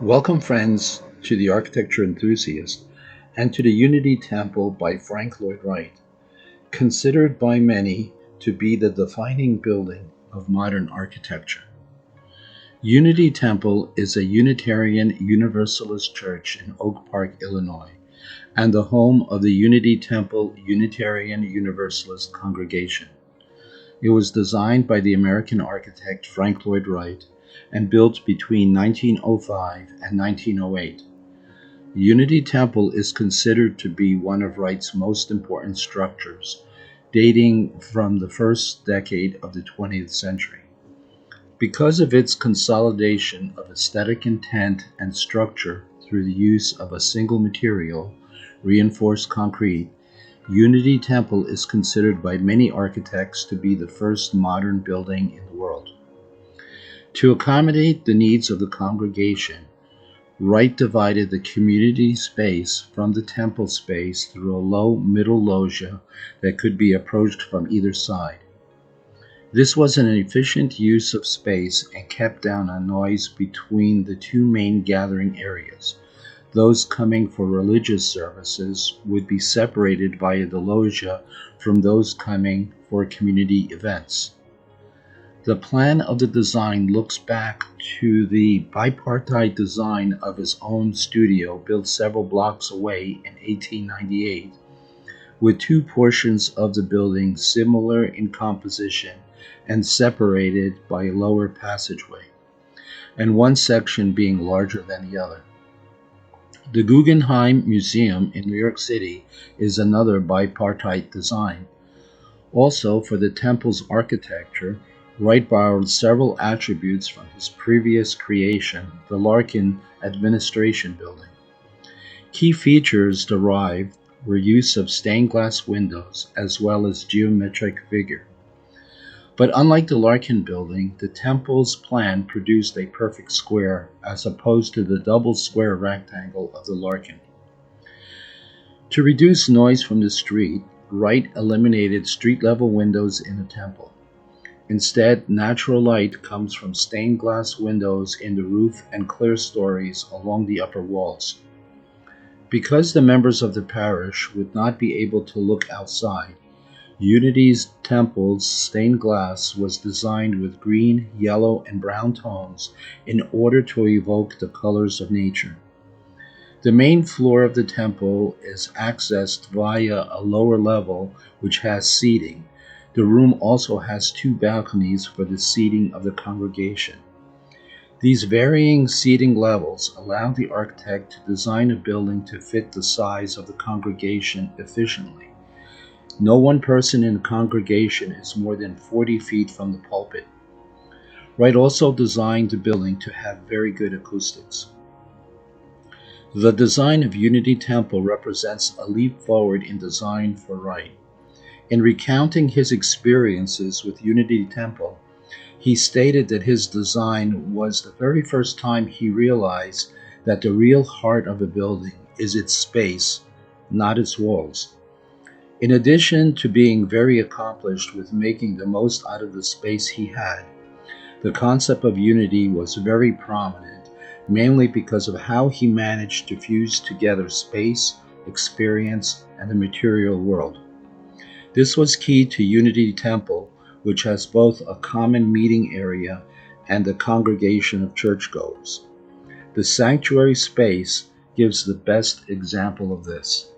Welcome, friends, to the Architecture Enthusiast and to the Unity Temple by Frank Lloyd Wright, considered by many to be the defining building of modern architecture. Unity Temple is a Unitarian Universalist church in Oak Park, Illinois, and the home of the Unity Temple Unitarian Universalist congregation. It was designed by the American architect Frank Lloyd Wright and built between 1905 and 1908. Unity Temple is considered to be one of Wright's most important structures, dating from the first decade of the 20th century. Because of its consolidation of aesthetic intent and structure through the use of a single material, reinforced concrete, Unity Temple is considered by many architects to be the first modern building in the world. To accommodate the needs of the congregation, Wright divided the community space from the temple space through a low middle loggia that could be approached from either side. This was an efficient use of space and kept down on noise between the two main gathering areas. Those coming for religious services would be separated via the loggia from those coming for community events. The plan of the design looks back to the bipartite design of his own studio built several blocks away in 1898, with two portions of the building similar in composition and separated by a lower passageway, and one section being larger than the other. The Guggenheim Museum in New York City is another bipartite design. Also, for the temple's architecture, Wright borrowed several attributes from his previous creation, the Larkin Administration Building. Key features derived were use of stained glass windows as well as geometric figure. But unlike the Larkin Building, the temple's plan produced a perfect square as opposed to the double square rectangle of the Larkin. To reduce noise from the street, Wright eliminated street-level windows in the temple. Instead, natural light comes from stained glass windows in the roof and clear stories along the upper walls. Because the members of the parish would not be able to look outside, Unity's temple's stained glass was designed with green, yellow, and brown tones in order to evoke the colors of nature. The main floor of the temple is accessed via a lower level which has seating. The room also has two balconies for the seating of the congregation. These varying seating levels allow the architect to design a building to fit the size of the congregation efficiently. No one person in the congregation is more than 40 feet from the pulpit. Wright also designed the building to have very good acoustics. The design of Unity Temple represents a leap forward in design for Wright. In recounting his experiences with Unity Temple, he stated that his design was the very first time he realized that the real heart of a building is its space, not its walls. In addition to being very accomplished with making the most out of the space he had, the concept of unity was very prominent, mainly because of how he managed to fuse together space, experience, and the material world. This was key to Unity Temple, which has both a common meeting area and a congregation of churchgoers. The sanctuary space gives the best example of this.